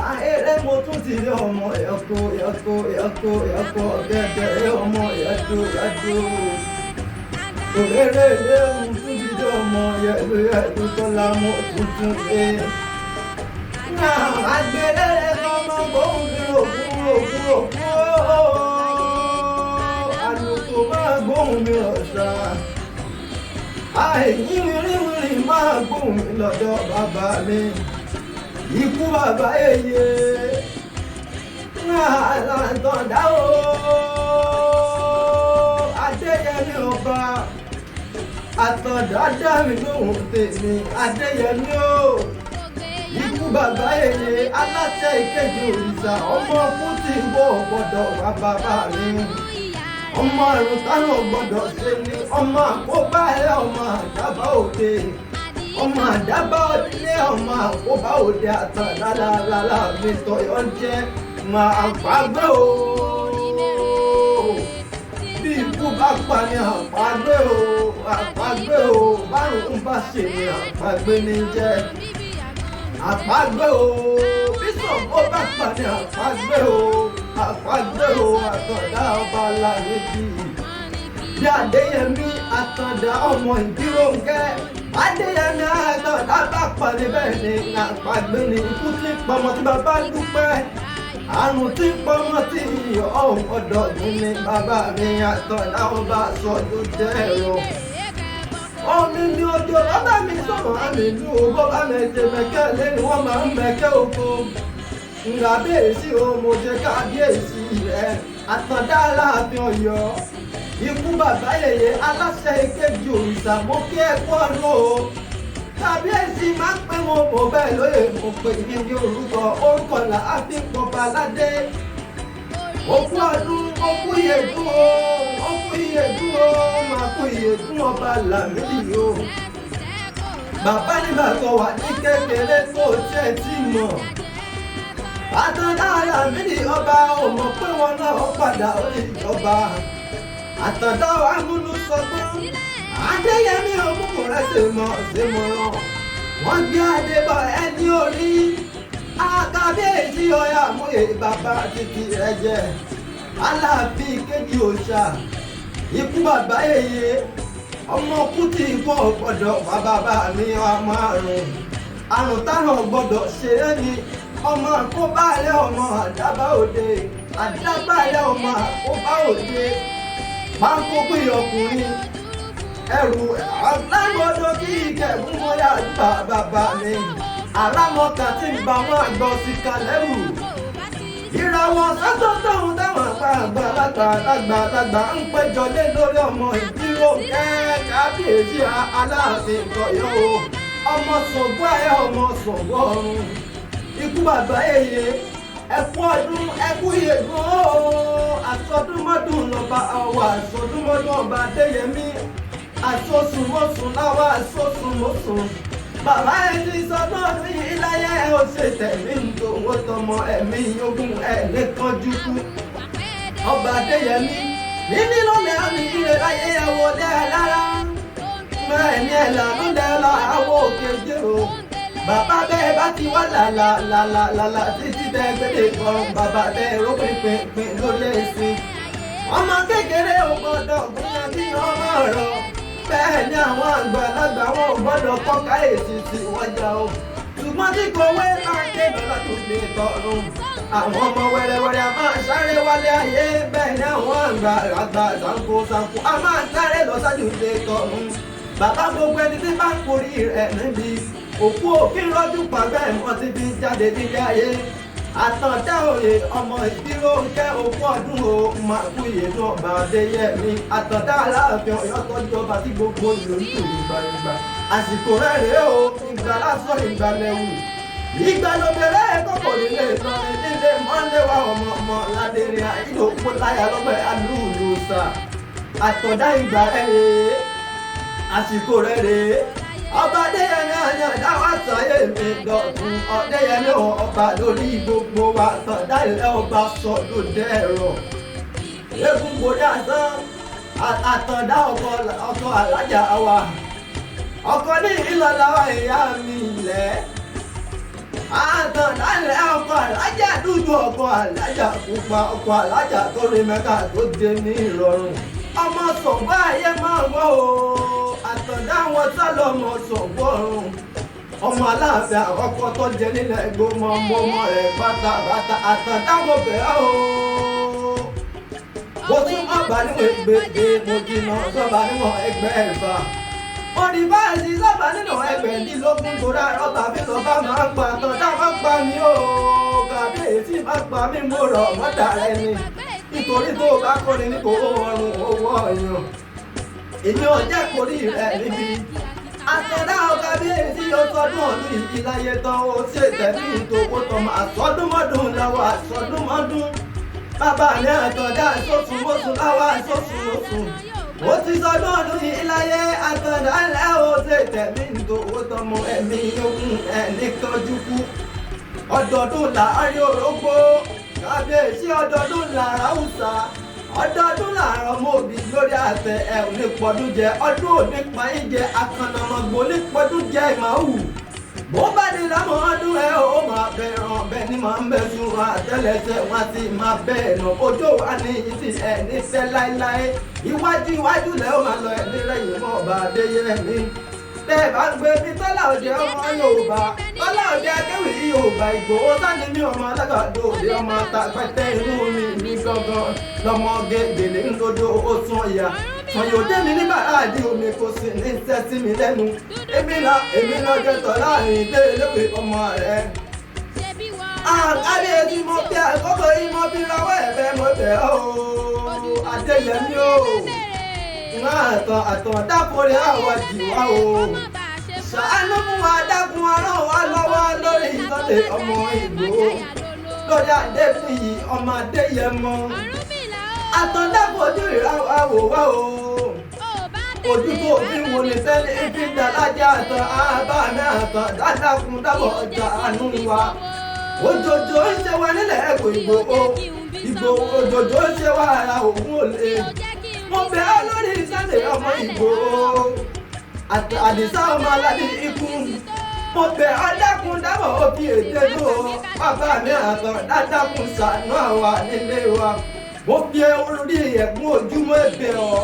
Ahéré mo tún ti rí ọmọ ẹ̀kọ́ gẹ́gẹ́ ọmọ ẹ̀dú. Òrèrè ilé ohun tún ti rí ọmọ ẹ̀dú tọ́lá mọ́ tuntun lé. Àgbèrè ọmọ gbóhùn kúrò. Àlùkò máa gbóhùn mi ọ̀sà. Àìyíwìrìwìrì máa gbóhùn mi lọ́dọ̀ bàbá mi. Ikú bàbá yeye. Àlàntọ̀dá o. Adéyẹmí ọba. Àtọ̀dá dá mi lóhùn tèmi. Adéyẹmí o. Ikú bàbá yeye aláṣẹ ìkejì òrìṣà ọmọ kú tí wọ́ gbọ́dọ̀ wá bàbá mi. Ọmọ àrùn táwọn gbọ́dọ̀ ṣe ni ọmọ àkóbá ẹ̀ ọmọ àdábá òde. Ọmọ àdábá ilé ọmọ àkóbá òde àtàn lálálálá mi tọ̀yọ́ jẹ́ máa pàgbé o. Bí ikú bá pa ni àpagbé o. Bárùn bá ṣe ni àpagbé ní jẹ́. Àpagbé o, bísọ̀bù bá pàdé àpagbé o, àtọ̀dá ọba Lárédì. Bí Adéyẹmí àtọ̀dá ọmọ Ìdírónkẹ́, Adéyẹmí àtọ̀dá bá pàdé bẹ́ẹ̀ ni àpagbé ni ikú tí pọmọ tí bàbá dúpẹ́. Àrùn tí pọmọ tí ọ̀hún ọdọọdún ni bàbá mi àtọ̀dá ọba sọ́dún jẹ́ ẹ̀rọ. Omi ni ojo bàbá mi sọ̀rọ̀ àmì ìlú owó bá mẹ́jẹ mẹ́kẹ́ lẹ́nu wọ́n máa ń mẹ́kẹ́ oko. Nga bíyèsí o mo jẹ́ kábíyèsí rẹ̀ àtàndá Aláàfin Ọ̀yọ́. Ikú bàbá yèyé aláṣẹ ìkejì òrìṣà mo kí ẹ kú ọdún o. Kábíyèsí máa ń pẹ́ wọn mọ̀ bẹ́ẹ̀ lóye mo pè ní ní orúkọ là á fi pọ̀ba aládé. Okú ọdún okú ìyèdún o. Máa kú ìyèdún ọba Lámídì o. Bàbá nígbà tó wà ní kékeré tó tiẹ̀ tí mọ̀. Àtàndá Lámídì ọba ò mọ̀ pé wọn náà padà orí ìjọba. Àtàndá wa múnú sọgbọ́n. Adéyẹmí òmùkùn rẹ̀ ṣe mọ̀ ràn. Wọ́n gbé Adébọ̀ ẹni orí. Kábíyèsí Ọ̀yọ́ àmúyẹ bàbá títí rẹ̀ jẹ́. Aláàfin kejì òòṣà. Ikú bàbá yèyé ọmọ kú tí ìwọ gbọ́dọ̀ wá bàbá mi ọmọ àrùn táwọn gbọ́dọ̀ ṣe é ní ọmọ àkóbálẹ̀ ọmọ àdábá òde ọmọ àkóbá òde máa ń kó pé ọkùnrin ẹrù alágbọ́dọ̀ kí ìkẹ̀kún mọ́yà gbà bàbá mi alámọ̀ọ́kà tí ń bá wọn àgbọ̀ sí kalẹ́rù. Ìràwọ̀ sátọ́tọ̀ ń dáwọn àgbàlagbà ń péjọ lé lórí ọmọ Ìdírónkẹ́ kábíyèsí Aláàfin Ọ̀yọ́ o. Ọmọ Ṣàngó ayé ọmọ Ṣàngó ọ̀run. Ikú bàbá yèyé ẹkú ọdún ẹkú ìyèdún o. Àsọdúnmọ́dún lọ́ba ọwọ́ àsọdúnmọ́dún ọba Adéyẹmí. Àsosùnmọ́sùn láwọ̀ àsosùnmọ́sùn. Bàbá ẹni sọdún ọdún yìí láyé ó ṣe tẹ̀mí ntòwó tọmọ ẹ̀mí ogún ẹ̀ẹ́dẹ́kanjú kú. Ọba Adéyẹmí níní lọ́lẹ̀ àmì ìrẹ̀ láyé ẹ̀wọ̀ dẹ́ lára. Mẹ́ẹ̀ni ẹ̀là ló dẹ́ lọ àwọ̀ òkèjì o. Bàbá bẹ́ẹ̀ bá ti wá làlà títí tẹ́ gbẹ́dẹ̀ kan. Bàbá bẹ́ẹ̀ ró pínpín ló lé sí. Ọmọ kékeré ò gbọ́dọ̀ gbọ́dọ̀ bí ọmọ rọ. Bẹ́ẹ̀ ni àwọn àgbàlagbà wọn ò gbọ́dọ̀ kọ́ káyèsí tí wọ́n jà o. Ṣùgbọ́n tí kò wé máa ń ké lọ́la tó lè tọrùn. Àwọn ọmọ wẹ́rẹ́wẹ́rẹ́ a máa sáré wálé ayé. Bẹ́ẹ̀ ni àwọn àgbàlagbà sanko a máa sáré lọ sájú lè tọrùn. Bàbá gbogbo ẹni tí bá ń porí rẹ̀ níbi òkú òfin rọ́jú pàgbẹ́ wọn ti fi jáde nílé ayé. Àtàndá òye ọmọ Ìdírónkẹ́ òkú ọdún o máa kú ìyèdún ọba Adéyẹmí. Àtàndá Aláàfin Ọ̀yọ́ tọ́jú ọba tí gbogbo ìlú ń tò nígbàgbà. Àsìkò rẹ̀ rèé o ìgbà lásán ìgbà lẹ́wù. Ìgbà ló bẹ̀rẹ̀ kọ́kọ́ nílé ìtọ́rin nílé mọ́lẹ́wà ọmọ ládẹ́rìn àìlòpó láyà lọ́gbẹ̀ alúùlù sà. Àtàndá ìgbà rẹ̀ rèé àsìkò rẹ̀ rèé. Ọba Adéyẹmí àyàndá wá sáyé mi dọ̀tun. Adéyẹmí ọba lórí gbogbo wa Àtàndá ilẹ̀ ọba sọ ló dẹ̀rọ̀. Eégún borí asán àtọ̀dá ọkọ alájà wa ọkọ ní ìlọ́lá ìyá mi ilẹ̀ àtọ̀dá ilẹ̀ ọkọ alájà dúdú ọkọ alájà pupa ọkọ alájà tó rí mẹ́ka tó dé ní ìrọ̀rùn ọmọ Ṣàngó ayé máa wọ́ o àtọ̀dá wọn sálọ ọmọ Ṣàngó ọ̀run ọmọ Aláàfin àkọ́kọ́ tó jẹ nílẹ̀ Ìgbò ọmọ rẹ̀ pátápátá àtọ̀dá wọn bẹ̀rẹ̀ o mo tún ọba níwọ̀n gbègbè mo jìnnà sọ́ba níwọ̀n ẹgbẹ́ ẹ̀fà orí báyìí sọ́ba nínú ẹgbẹ̀ẹ́dínlógún tó rà rọ́bà mi lọ́ba máa ń pa àtọ̀dá máa ń pa mí o kàbíyèsí máa ń pa mí mo rọ̀ mọ́tà rẹ ni nítorí tó bá kọ́ni ní kò ọrùn owó ọ̀yàn èmi ò jẹ́ kórì rẹ̀ níbi àtọ̀dá kàbíyèsí ó sọdún ọdún ìdí láyé tán ó ṣe tẹ̀lé ìtòkó tọmọ àsọdúnmọ́dún lọ́wọ́ àsọdúnmọ́dún bàbá mi àtọ̀dá sọ́sùn mọ́sùn láwá sọ́sùn lọ́sùn ó ti sọdún ọdún yìí láyé àtọ̀dá ńlẹ́ ó ṣe tẹ̀lé ìtòkó tọmọ ẹ̀mí ogun ẹ̀ní kanjú kú ọdọọdún láàárín orógbó kábíyèsí ọdọọdún lára Haúsá ọdọọdún láàárọ̀ ọmọ òbí lórí àtẹ ẹ̀ ò ní pọdún jẹ ọdún òní pààyàn jẹ akànnàmọ̀gbò ní pọdún jẹ ìmáwù bó bá di lámọ̀ ọdún ẹ ó máa bẹ̀ràn bẹ́ẹ̀ ni máa ń bẹ̀ sùn àtẹ́lẹsẹ̀ wọn ti máa bẹ́ẹ̀ nà ojú wa ní ìdí ẹ̀ níṣẹ́ láéláé iwájú lẹ́ ó máa lọ ẹ̀ nírẹ̀yìn mọ́ ọba Adéyẹmí tẹ́ ẹ bá ń gbé bí Tọ́lá Òde ọmọ Yorùbá Tọ́lá Òde akéwì Yorùbá Ìgbòho sáni ní ọmọ alágbàdo òde ọmọ àtàpẹ́tẹ́ inú mi ní gangan lọmọ gègèlè ńlọdọ oṣù ọ̀yà ọ̀yọ̀dé mi ní bàràdì omi kò sí ní sẹ́sí mi lẹ́nu èmi lọ́jọ́ Tọ́lá Àyìndé lórí ọmọ rẹ̀. Kábíyèsí mo bí àkókò yìí mo bí lọ́wọ́ ẹ̀fẹ́ mo bẹ̀ ọ́ Adéyẹmí o àtọ̀ dákúrẹ́ àwọn jìwá o ṣàánú fún wa dákun arán wa lọ́wọ́ lórí Sunday ọmọ Ìgbòho lórí Adébíyì ọmọ Adéyẹmọ àtọ̀dáfojú ìràwọ̀ wá o ojú tó fi wo ní sẹ́lẹ̀ ibi dálájà àtọ̀ àbámi àtọ̀ dádákun dábọ̀ ọjà àánú wa òjòjò ń ṣe wa nílẹ̀ ẹ̀kọ́ Ìgbòho òjòjò ń ṣe wa ara òun ò lè mo bẹ̀ ọ́ lórí Sunday ọmọ Ìgbòho Àdìsá ọmọ aládé ikú mo bẹ̀ ọ́ dákun dábọ̀ òbí èdè ló bàbá mi àtọ̀ dádákun ṣàánú àwa nílé wa mo fi orí ẹ̀gbọ́n ojúmọ́ ẹ̀bẹ̀ ọ́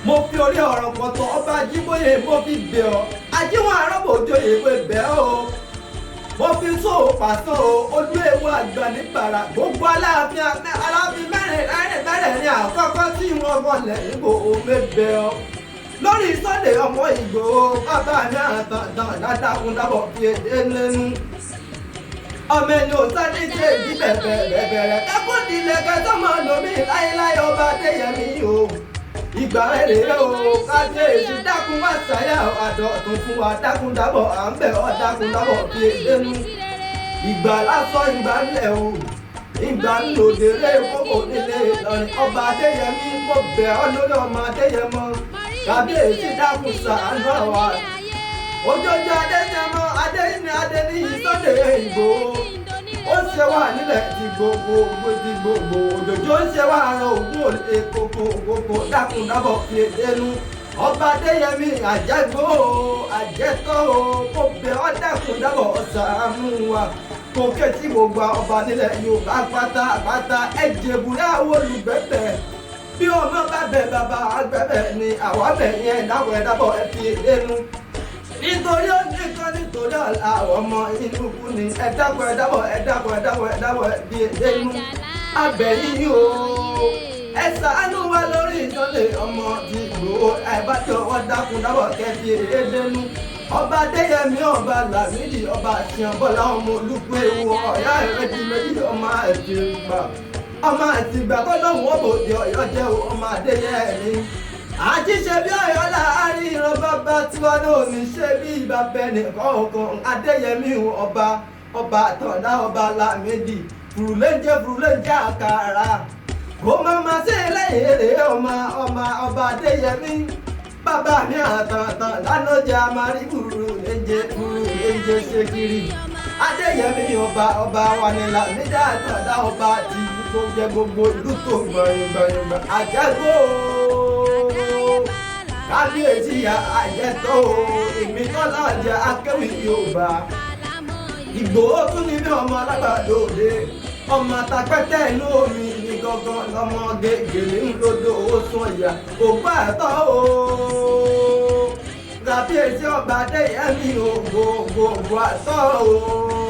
mo fi orí ọ̀rọ̀ pọ̀tọ́ ọba Ajíbóyè mo fi bẹ̀ ọ́ ajíwọ̀n arọ́bòjòyè mo bẹ̀ ọ́ mo fi sóò pàṣọ ojú ewu àgbà níbàrà gbogbo aláàfin mẹ́rin ní àkọ́kọ́ tí wọ́n wọlé Ìgbòho mẹ́bẹ̀ ọ́ lórí Sunday ọmọ Ìgbòho bàbá mi àtàntàn dáadáa dábọ̀ fi èdè lẹ́nu ọmọ ẹni ò sáré ṣe ìdí bẹ̀rẹ̀ dákúndì lẹ́gẹ́ sọ́mọ lómi láéláé ọba Adéyẹmí o ìgbà rẹ̀ o kábíyèsí dákun wá sáyà àdọ̀tún fún wa dákun dábọ̀ à ń bẹ̀ ọ́ dákun dábọ̀ fi èdè nu ìgbà lásán ìgbà ńlẹ̀ o ìgbà ńlòdèrè kókò nílé Ìlọrin ọba Adéyẹmí mo bẹ̀ ọ́ lórí ọmọ Adéyẹmọ kábíyèsí dákun ṣàánú àwa ojoojó Adéyẹmọ Adéníyì Sunday Ìgbòho ó ṣe wà nílẹ̀ ti gbogbo òjòjò ń ṣe wà ara ògùn òde kòkò dákun dábọ̀ fi èdè nu ọba Adéyẹmí àjẹgbó àjẹtọ́ kó bẹ̀ ọ́ dákun dábọ̀ ṣàánú wa kó kẹ́tí gbogbo ọba nílẹ̀ Yorùbá pátápátá ẹ̀jẹ̀bùrẹ́ àwọn olùgbẹ́bẹ̀ bí ọmọ bá bẹ̀ bàbá àgbẹ̀bẹ̀ ni àwa bẹ̀ yẹn dábọ̀ dábọ̀ ẹ fi èdè nu nítorí ó ní kan nítorí àwọn ọmọ inú kú ni ẹ dábọ̀ bí èdè nu abẹ́yìn o ẹ ṣàánú wa lórí Sunday ọmọ Ìgbòho ẹ bá jọ wọ́n dákun dábọ̀ kẹ́fì èdè nu ọba Adéyẹmí ọba Lámídì ọba àṣìyàn Bọ́lá ọmọ Olúkú ewu ọ̀yá ìrẹ́jì méjì ọmọ Ẹ̀tìgbà kọ́lọ́hún ọ̀bọ̀dé Ọ̀yọ́ jẹ́ ọmọ Adéyẹmí àjíṣe bí Ọ̀yọ́ láàárín ìran bàbá tiwa náà ní ṣe bí ìbàbẹ̀ nìkan ọ̀kan Adéyẹmí ọba àtọ̀dá ọba Lámídì fùrùlẹ́ńjẹ́ àkàrà kò máa ṣe lẹ́yìn èrè ọba Adéyẹmí bàbá mi àtàntàn lánàjà máa rí fùrùlẹ́ńjẹ́ ṣe kiri Adéyẹmí ọba wa ni Lámídì àtọ̀dá ọba ti tó jẹ gbogbo ìlú tó gbọ̀ngbọ̀ngbọ̀n àjẹgbó kábíyèsí àjẹtó èmi kọ́lá jẹ akéwì Yorùbá Ìgbòho tún ní bí ọmọ alágbàdo òde ọmọ àtàpẹ́tẹ́ inú omi ní gangan lọmọ gègèlè ńlọdọ owó sún ọ̀yà ògbó ẹ̀tọ́ o kábíyèsí ọba Adéyẹmí o gbogbo àtọ́ o.